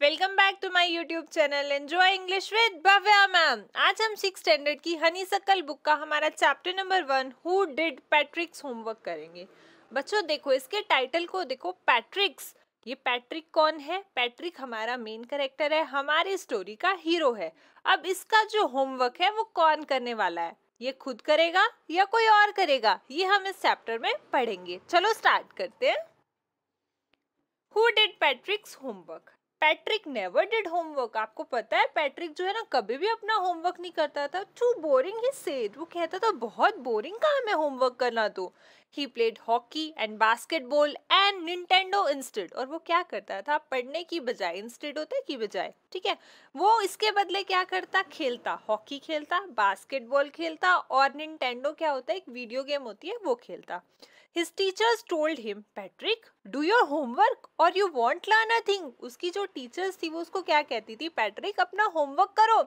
Welcome back to my YouTube channel enjoy English with Bhavya ma'am. आज हम 6 standard की Honeysuckle book का हमारा chapter number 1 who did Patrick's homework करेंगे। बच्चों देखो, इसके टाइटल को देखो, पैट्रिक्स। ये पैट्रिक कौन है? पैट्रिक हमारा मेन कैरेक्टर है, हमारी स्टोरी का हीरो है। अब इसका जो होमवर्क है वो कौन करने वाला है? ये खुद करेगा या कोई और करेगा? ये हम इस चैप्टर में पढ़ेंगे। चलो स्टार्ट करते हैं। Who did Patrick's homework? Patrick never did homework. आपको पता है पैट्रिक जो है ना, कभी भी अपना होमवर्क नहीं करता था। Too boring he said. वो कहता था बहुत बोरिंग काम है होमवर्क करना। तो he played hockey and basketball and Nintendo instead. और वो क्या करता था? पढ़ने की बजाय, इंस्टेड होता है की बजाय, ठीक है, वो इसके बदले क्या करता? खेलता, हॉकी खेलता, बास्केटबॉल खेलता, और निंटेंडो क्या होता है, एक वीडियो गेम होती है, वो खेलता। His teachers told him, Patrick, do your homework or you won't learn a thing. उसकी जो टीचर्स थी वो उसको क्या कहती थी? पैट्रिक अपना होमवर्क करो,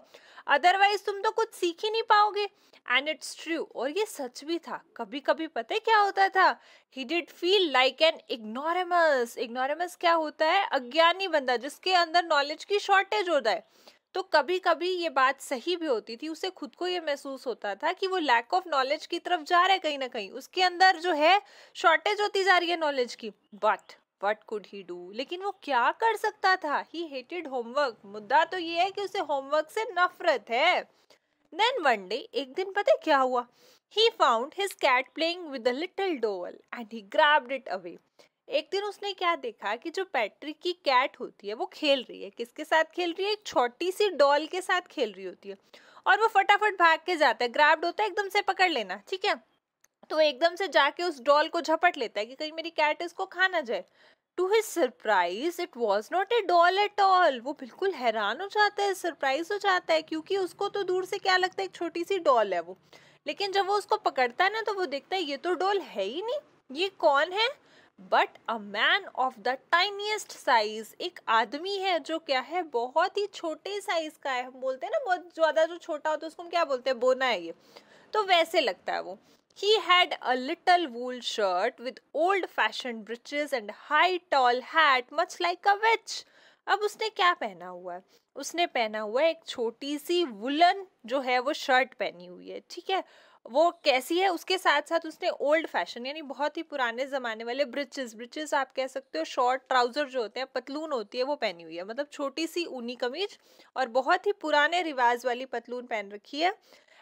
अदरवाइज तुम तो कुछ सीख ही नहीं पाओगे। एंड इट्स ट्रू, और ये सच भी था। कभी कभी पता है क्या होता था? He did feel like an ignoramus. Ignoramus क्या होता है? अज्ञानी बंदा, जिसके अंदर नॉलेज की शॉर्टेज होता है। तो कभी कभी ये बात सही भी होती थी। उसे खुद को ये महसूस होता था कि वो लैक ऑफ नॉलेज की तरफ जा रहा है, कहीं ना कहीं उसके अंदर जो है शॉर्टेज होती जा रही है नॉलेज की। But what could he do? लेकिन वो क्या कर सकता था? ही हेटेड होमवर्क। मुद्दा तो ये है कि उसे होमवर्क से नफरत है। देन वन डे, एक दिन पता है क्या हुआ? He found his cat playing with a little doll and he grabbed it away. एक दिन उसने क्या देखा कि जो पैट्रिक की कैट होती है वो खेल रही है। किसके साथ खेल रही है? एक छोटी सी डॉल के साथ खेल रही होती है। और वो फटाफट भाग के जाता है। ग्रैब्ड होता है एकदम से पकड़ लेना, ठीक है। तो एकदम से जाके उस डॉल को झपट लेता है कि कहीं मेरी कैट इसको खा ना जाए। To his surprise it was not a doll at all. वो बिल्कुल हैरान हो जाता है, सरप्राइज हो जाता है, क्योंकि उसको तो दूर से क्या लगता है, एक छोटी सी डॉल है वो। लेकिन जब वो उसको पकड़ता है ना, तो वो देखता है ये तो डॉल है ही नहीं। ये कौन है? But a man of the tiniest size. एक आदमी है जो क्या है, बहुत ही छोटे साइज का है। हम बोलते हैं ना बहुत ज्यादा जो छोटा होता है उसको हम क्या बोलते हैं? बोना है ये। तो वैसे लगता है वो। He had a little wool shirt with old-fashioned breeches and high tall hat, much like a witch. अब उसने क्या पहना हुआ है? उसने पहना हुआ है एक छोटी सी वुलन जो है वो शर्ट पहनी हुई है, ठीक है। वो कैसी है? उसके साथ साथ उसने ओल्ड फैशन यानी बहुत ही पुराने जमाने वाले ब्रिचेस, ब्रिचेस आप कह सकते हो शॉर्ट ट्राउजर जो होते हैं, पतलून होती है, वो पहनी हुई है। मतलब छोटी सी ऊनी कमीज और बहुत ही पुराने रिवाज वाली पतलून पहन रखी है।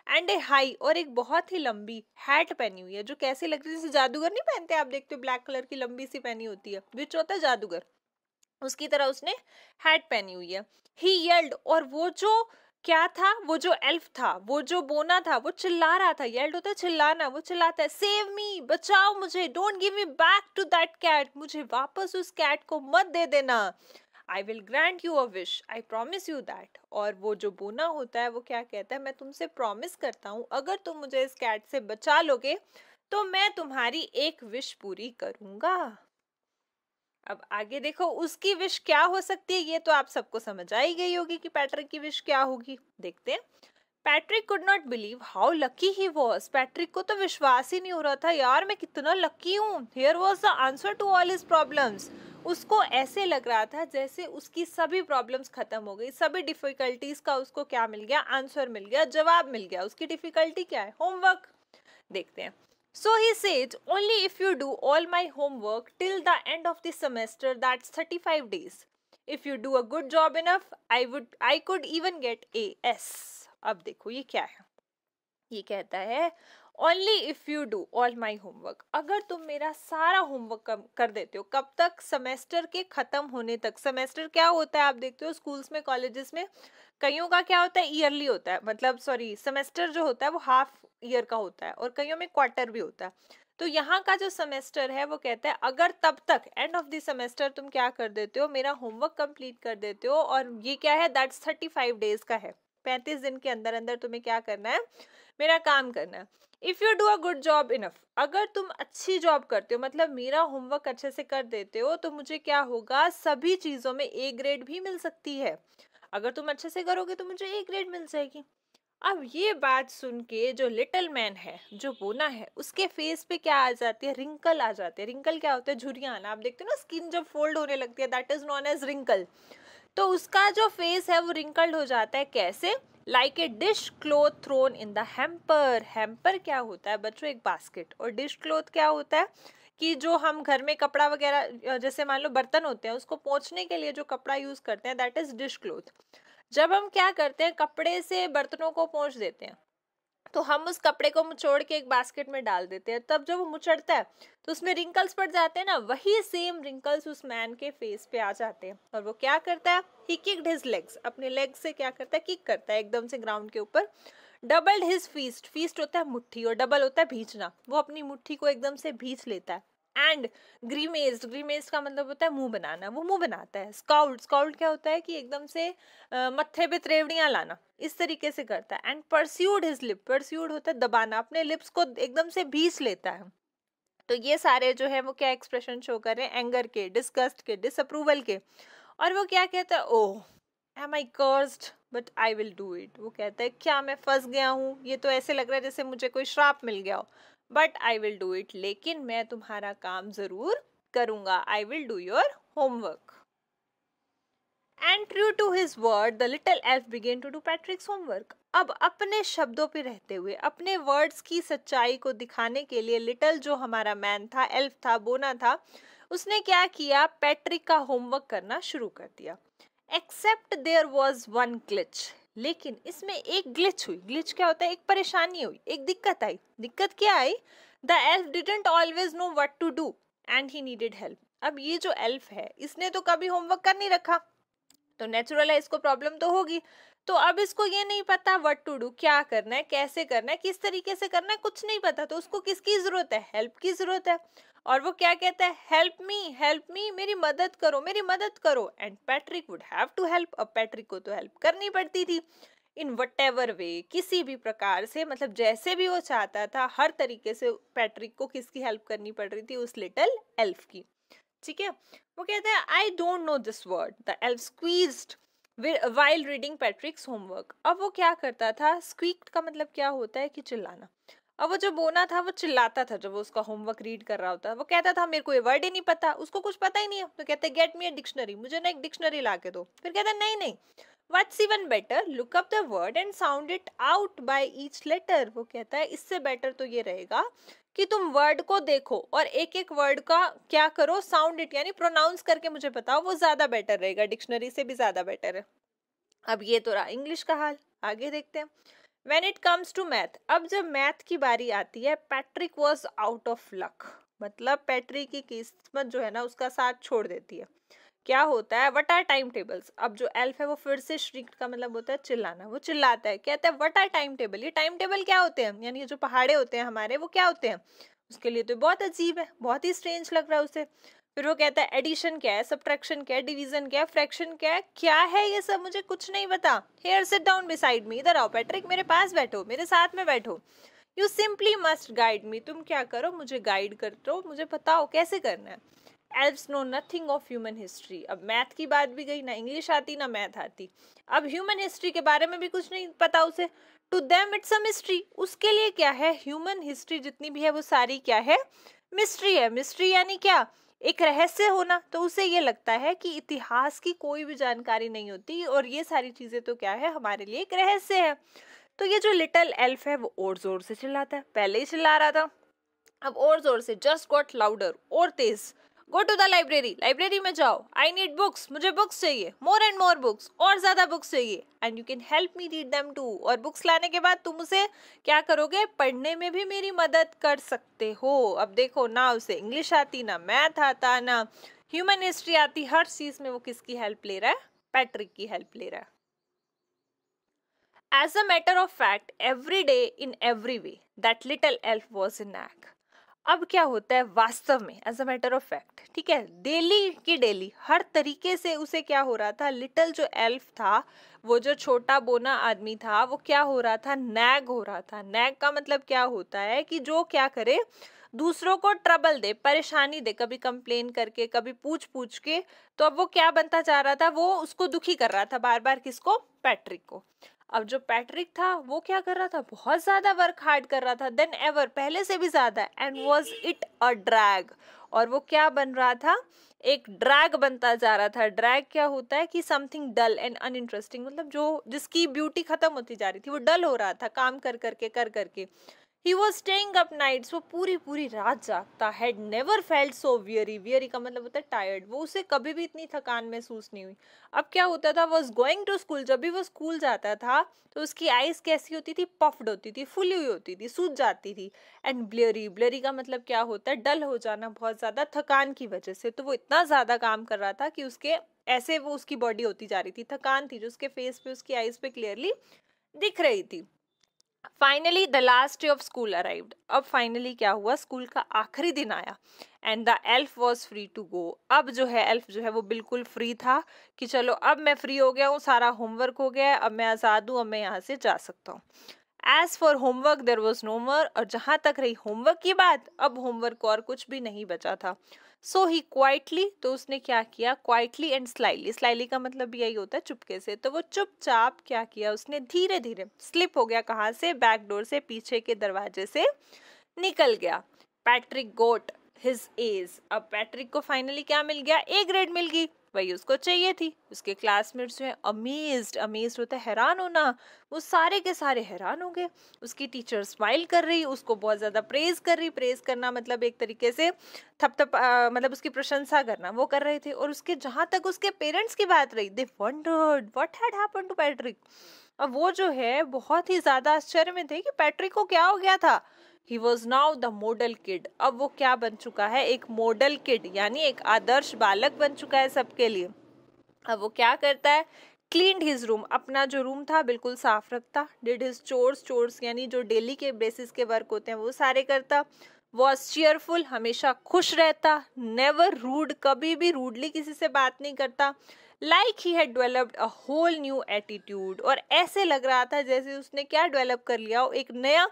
एंड ए हाई, और एक बहुत ही लंबी हैट पहनी हुई है जो कैसी लगती है, जैसे जादूगर नहीं पहनते, आप देखते हो ब्लैक कलर की लंबी सी पहनी होती है, विच होता है जादूगर, उसकी तरह उसने हैट पहनी हुई है। ही येल्ड, और वो जो क्या था, वो जो एल्फ था, वो जो बोना था, वो चिल्ला रहा था। येल्ड होता है चिल्लाना, वो चिल्लाता है, सेव मी, बचाओ मुझे, don't give me back to that cat, मुझे वापस उस कैट को मत दे देना। I will grant you a wish, I promise you that. और वो जो बोना होता है वो क्या कहता है? मैं तुमसे प्रॉमिस करता हूँ, अगर तुम मुझे इस कैट से बचा लोगे तो मैं तुम्हारी एक विश पूरी करूंगा। अब आगे देखो उसकी विश क्या हो सकती है, ये तो आप सबको समझ आई गई होगी कि पैट्रिक की विश क्या होगी। देखते हैं। Patrick could not believe how lucky he was. Patrick को तो विश्वास ही नहीं हो रहा था, यार मैं कितना लकी हूँ। Here was the answer to all his problems. उसको ऐसे लग रहा था जैसे उसकी सभी प्रॉब्लम्स खत्म हो गई, सभी डिफिकल्टीज का उसको क्या मिल गया? आंसर मिल गया, जवाब मिल गया। उसकी डिफिकल्टी क्या है? होमवर्क। देखते हैं। So he said, only if you do all my homework till the end of the semester, that's 35 days. If you do a good job enough, I could even get AS. अब देखो ये क्या है? ये कहता है only if you do all my homework. अगर तुम मेरा सारा होमवर्क कर देते हो। कब तक? सेमेस्टर के खत्म होने तक। सेमेस्टर क्या होता है आप देखते हो स्कूल्स में, कॉलेजेस में, कईयों का क्या होता है? ईयरली होता है, मतलब सॉरी, सेमेस्टर जो होता है वो हाफ ईयर का होता है, और कईयों में क्वार्टर भी होता है। तो यहाँ का जो सेमेस्टर है वो कहता है अगर तब तक एंड ऑफ द सेमेस्टर तुम क्या कर देते हो? मेरा होमवर्क कंप्लीट कर देते हो। और ये क्या है? दैट्स 35 डेज का है। 35 दिन के अंदर अंदर तुम्हें क्या करना है? मेरा काम करना है। If you do a good job enough, अगर तुम अच्छी जॉब करते हो, मतलब मेरा होमवर्क अच्छे से कर देते हो, तो मुझे क्या होगा? सभी चीजों में ए ग्रेड भी मिल सकती है। अगर तुम अच्छे से करोगे तो मुझे ए ग्रेड मिल जाएगी। अब ये बात सुन के जो लिटिल मैन है, जो बोना है, उसके फेस पे क्या आ जाती है? रिंकल आ जाती है। रिंकल क्या होता है? झुर्रियां आना। आप देखते हो ना, स्किन जब फोल्ड होने लगती है, that is known as wrinkle. तो उसका जो फेस है वो रिंकल्ड हो जाता है। कैसे? Like a dish cloth thrown in the hamper. Hamper क्या होता है बच्चों? एक बास्केट। और डिश क्लोथ क्या होता है कि जो हम घर में कपड़ा वगैरह, जैसे मान लो बर्तन होते हैं, उसको पोंछने के लिए जो कपड़ा यूज करते हैं, दैट इज डिश क्लोथ। जब हम क्या करते हैं, कपड़े से बर्तनों को पोंछ देते हैं, तो हम उस कपड़े को मुचोड़ के एक बास्केट में डाल देते हैं। तब जब वो मुचड़ता है तो उसमें रिंकल्स पड़ जाते हैं ना, वही सेम रिंकल्स उस मैन के फेस पे आ जाते हैं। और वो क्या करता है? ही किक्ड हिज लेग्स। अपने लेग से क्या करता है? किक करता है एकदम से ग्राउंड के ऊपर। Doubled his feast. फीस्ट होता है मुट्ठी और डबल होता है भींचना। वो अपनी मुट्ठी को एकदम से भींच लेता है। एंड ग्रीमेज्ड। ग्रीमेज्ड का मतलब होता है मुंह बनाना। वो मुंह बनाता है। स्काउल्ड। स्काउल्ड क्या होता है कि एकदम से मत्थे पे त्रेवड़ियां लाना, इस तरीके से करता है। And pursued his lip. Pursued होता है दबाना, अपने लिप्स को एकदम से भींच लेता है। तो ये सारे जो है वो क्या एक्सप्रेशन शो कर रहे हैं? एंगर के, डिस्गस्ट के, डिसअप्रूवल के। और वो क्या कहता है? Oh am I cursed but I will do it. वो कहता है क्या मैं फंस गया हूँ, ये तो ऐसे लग रहा है जैसे मुझे कोई श्राप मिल गया हो, but I will do it. लेकिन मैं तुम्हारा काम जरूर करूंगा। आई will do your homework. And true to his word, the little elf began to do Patrick's homework. अब अपने शब्दों पे रहते हुए, अपने वर्ड्स की सच्चाई को दिखाने के लिए लिटल जो हमारा मैन था, एल्फ था, बोना था, उसने क्या किया? पैट्रिक का होमवर्क करना शुरू कर दिया। Except there was one glitch. लेकिन इसमें एक ग्लिच हुई। ग्लिच क्या होता है? एक परेशानी हुई, एक दिक्कत आई। दिक्कत क्या आई? The elf didn't always know what to do and he needed help. अब ये जो एल्फ है, इसने तो कभी होमवर्क कर नहीं रखा, तो नेचुरल है इसको प्रॉब्लम तो होगी। तो अब इसको ये नहीं पता व्हाट टू डू, क्या करना है, कैसे करना है, किस तरीके से करना है, कुछ नहीं पता। तो उसको किसकी जरूरत है? हेल्प की जरूरत है। और वो क्या कहता है? हेल्प मी, मेरी मदद करो, मेरी मदद करो। And Patrick would have to help. अब पैट्रिक को तो हेल्प करनी पड़ती थी इन वट एवर वे, किसी भी प्रकार से, मतलब जैसे भी वो चाहता था, हर तरीके से पैट्रिक को किसकी हेल्प करनी पड़ रही थी? उस लिटिल एल्फ की। ठीक है। वो कहता है I don't know this word. The elf squeezed while reading पैट्रिक्स homework. अब वो क्या करता था? स्क्वीक्ड का मतलब क्या होता है? कि चिल्लाना। अब वो जो बोना था वो चिल्लाता था जब वो उसका होमवर्क रीड कर रहा होता। वो कहता था मेरे को ये वर्ड ही नहीं पता, उसको कुछ पता ही नहीं है। तो कहते गेट मी अ डिक्शनरी, मुझे ना एक डिक्शनरी ला के दो। फिर कहता नहीं, what's even better, look up the word and sound it out by each letter. वो कहता है इससे बेटर तो ये रहेगा कि तुम वर्ड को देखो और एक एक वर्ड का क्या करो? साउंड इट, यानी प्रोनाउंस करके मुझे बताओ, वो ज्यादा बेटर रहेगा, डिक्शनरी से भी ज्यादा बेटर है। अब ये तो रहा इंग्लिश का हाल। आगे देखते हैं। When it comes to math, अब जब मैथ की बारी आती है, Patrick was out of luck. मतलब पैट्रिक की किस्मत जो है ना, उसका साथ छोड़ देती है। क्या होता है? What are time tables. अब जो एल्फ है वो फिर से श्रीक्ड का मतलब होता है चिल्लाना। वो चिल्लाता है, कहता है व्हाट आर टाइम टेबल। ये टाइम टेबल क्या होते हैं? यानी ये जो पहाड़े होते हैं हमारे, वो क्या होते हैं? उसके लिए तो बहुत अजीब है, बहुत ही स्ट्रेंज लग रहा है उसे। फिर वो कहता है एडिशन क्या है, सब्ट्रैक्शन क्या है, डिवीजन क्या है, फ्रैक्शन क्या है ये सब मुझे कुछ नहीं पता। Here sit down beside me. इधर आओ पैट्रिक, मेरे पास बैठो, मेरे साथ में बैठो। You simply must guide me. तुम क्या करो? मुझे गाइड कर दो, मुझे बताओ कैसे करना है। Elves know nothing of human history. अब मैथ की बात भी गई, ना इंग्लिश आती ना मैथ आती। अब ह्यूमन हिस्ट्री के बारे में भी कुछ नहीं पता उसे। To them it's a mystery. उसके लिए क्या है? ह्यूमन हिस्ट्री जितनी भी है वो सारी क्या है? मिस्ट्री है। मिस्ट्री यानी क्या? एक रहस्य होना। तो उसे ये लगता है कि इतिहास की कोई भी जानकारी नहीं होती और ये सारी चीजें तो क्या है? हमारे लिए एक रहस्य है। तो ये जो लिटिल एल्फ है वो और जोर से चिल्लाता है। पहले ही चिल्ला रहा था, अब और जोर से। जस्ट गॉट लाउडर, और तेज। Go to the library, library में जाओ। आई नीड बुक्स, मुझे बुक्स चाहिए। मोर एंड मोर बुक्स, और ज्यादा बुक्स चाहिए। And you can help me read them too. और बुक्स लाने के बाद तुम उसे क्या करोगे? पढ़ने में भी मेरी मदद कर सकते हो। अब देखो ना, उसे इंग्लिश आती, ना मैथ आता, ना ह्यूमन हिस्ट्री आती। हर चीज में वो किसकी हेल्प ले रहा है? पैट्रिक की हेल्प ले रहा है। As a matter of fact, every day in every way, that little elf was a nag. अब क्या होता है वास्तव में? As a matter of fact, ठीक है, डेली की डेली हर तरीके से उसे क्या हो रहा था? लिटिल जो एल्फ था, वो जो छोटा बोना आदमी था, वो क्या हो रहा था? नैग हो रहा था। नैग का मतलब क्या होता है? कि जो क्या करे? दूसरों को ट्रबल दे, परेशानी दे, कभी कंप्लेन करके, कभी पूछ पूछ के। तो अब वो क्या बनता जा रहा था? वो उसको दुखी कर रहा था बार बार। किसको? पैट्रिक को। अब जो पैट्रिक था वो क्या कर रहा था? बहुत ज्यादा वर्क हार्ड कर रहा था, देन एवर, पहले से भी ज्यादा। And was it a drag, और वो क्या बन रहा था, एक ड्रैग बनता जा रहा था। ड्रैग क्या होता है कि समथिंग डल एंड अनइंटरेस्टिंग, मतलब जो जिसकी ब्यूटी खत्म होती जा रही थी, वो डल हो रहा था काम कर करके। He was staying up nights, वो पूरी पूरी रात जागता। Had never felt so weary, weary का मतलब होता है टायर्ड, वो उसे कभी भी इतनी थकान महसूस नहीं हुई। अब क्या होता था, was going to school, जब भी वो स्कूल जाता था तो उसकी आईज कैसी होती थी, पफ्ड होती थी, फुली हुई होती थी, सूज जाती थी। एंड ब्लेरी, ब्लेरी का मतलब क्या होता है, डल हो जाना बहुत ज्यादा थकान की वजह से। तो वो इतना ज्यादा काम कर रहा था कि उसके ऐसे वो उसकी बॉडी होती जा रही थी, थकान थी जो उसके फेस पे, उसकी आईज पे क्लियरली दिख रही थी। Finally the last day of school arrived, अब फाइनली क्या हुआ, स्कूल का आखिरी दिन आया। And the elf was free to go, अब जो है एल्फ जो है वो बिल्कुल फ्री था कि चलो अब मैं फ्री हो गया हूँ, सारा होमवर्क हो गया है, अब मैं आज़ाद हूँ, अब मैं यहाँ से जा सकता हूँ। As for homework there was no more, और जहां तक रही होमवर्क की बात, अब होमवर्क और कुछ भी नहीं बचा था। सो ही क्वाइटली, तो उसने क्या किया, क्वाइटली एंड स्लाइली, स्लाइली का मतलब यही होता है चुपके से, तो वो चुपचाप क्या किया, उसने धीरे धीरे स्लिप हो गया, कहाँ से, बैक डोर से, पीछे के दरवाजे से निकल गया। पैट्रिक गोट हिज एज, अब पैट्रिक को फाइनली क्या मिल गया, ए ग्रेड मिल गई, वही उसको चाहिए थी। उसके क्लासमेट्स जो है अमेज्ड, अमेज्ड होता है हैरान होना, वो सारे के सारे हैरान हो गए। उसकी टीचर स्माइल कर रही, उसको बहुत ज्यादा प्रेज कर रही, प्रेज करना मतलब एक तरीके से थप मतलब उसकी प्रशंसा करना, वो कर रहे थे। और उसके जहां तक उसके पेरेंट्स की बात रही, they wondered what had happened to Patrick, अब वो जो है बहुत ही ज्यादा आश्चर्य में थे कि पैट्रिक को क्या हो गया था। He was now the model kid, अब वो क्या बन चुका है, एक मॉडल किड, यानी एक आदर्श बालक बन चुका है सबके लिए। अब वो क्या करता है, क्लीन्ड हिज रूम, अपना जो रूम था बिल्कुल साफ रखता। डिड हिज चोर्स, चोर्स यानी जो डेली के बेसिस के वर्क होते हैं वो सारे करता। वॉज चीयरफुल, हमेशा खुश रहता। नेवर रूड, कभी भी रूडली किसी से बात नहीं करता। Like he had developed a whole new attitude, और ऐसे लग रहा था जैसे उसने क्या डेवलप कर लिया हो, एक नया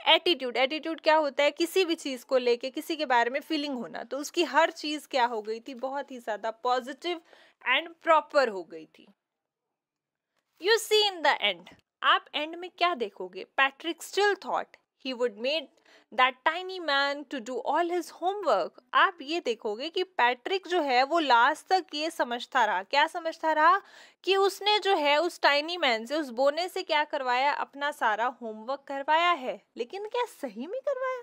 एटीट्यूड। एटीट्यूड क्या होता है, किसी भी चीज को लेके किसी के बारे में फीलिंग होना, तो उसकी हर चीज क्या हो गई थी, बहुत ही ज्यादा पॉजिटिव एंड प्रॉपर हो गई थी। You see in the end, आप एंड में क्या देखोगे, Patrick still thought he would made that tiny man to do all his homework. आप ये देखोगे कि पैट्रिक जो है वो लास्ट तक ये समझता रहा, क्या समझता रहा, कि उसने जो है उस टाइनी मैन से, उस बोने से क्या करवाया, अपना सारा होमवर्क करवाया है। लेकिन क्या सही में करवाया,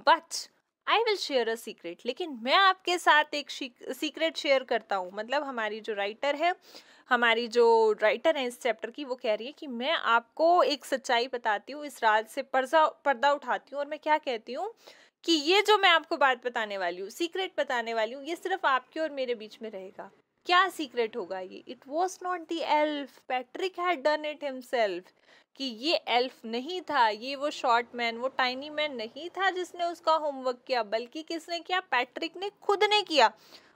but I will share a secret, लेकिन मैं आपके साथ एक सीक्रेट शेयर करता हूँ। मतलब हमारी जो राइटर है, हमारी जो राइटर है इस चैप्टर की, वो कह रही है कि मैं आपको एक सच्चाई बताती हूँ, इस राज से पर्दा उठाती हूँ, और मैं क्या कहती हूँ कि ये जो मैं आपको बात बताने वाली हूँ, सीक्रेट बताने वाली हूँ, ये सिर्फ आपके और मेरे बीच में रहेगा। क्या सीक्रेट होगा ये, it was not the elf, Patrick had done it himself, कि ये एल्फ नहीं था, ये वो शॉर्ट मैन, वो टाइनी मैन नहीं था जिसने उसका होमवर्क किया, बल्कि किसने किया, पैट्रिक ने खुद ने किया।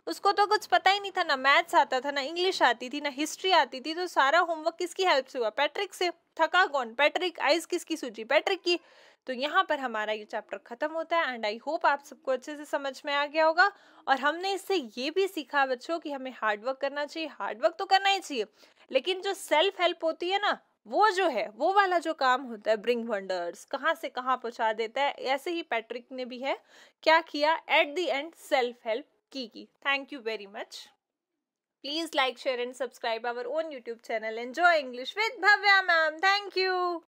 उसको तो कुछ पता ही नहीं था, ना मैथ्स आता था, ना इंग्लिश आती थी, ना हिस्ट्री आती थी, तो सारा होमवर्क किसकी हेल्प से हुआ, पैट्रिक से। थका कौन, पैट्रिक। आइज किसकी सूजी, पैट्रिक की। तो यहाँ पर हमारा ये चैप्टर खत्म होता है, एंड आई होप आप सबको अच्छे से समझ में आ गया होगा। और हमने इससे ये भी सीखा बच्चों कि हमें हार्डवर्क करना चाहिए, हार्डवर्क तो करना ही चाहिए, लेकिन जो सेल्फ हेल्प होती है ना, वो जो है, वो वाला जो काम होता है, ब्रिंग वंडर्स, कहाँ से कहाँ पहुंचा देता है, ऐसे ही पैट्रिक ने भी है क्या किया, at the end self help की। Thank you very much. Please like, share and subscribe our own YouTube channel. Enjoy English with Bhavya ma'am. Thank you.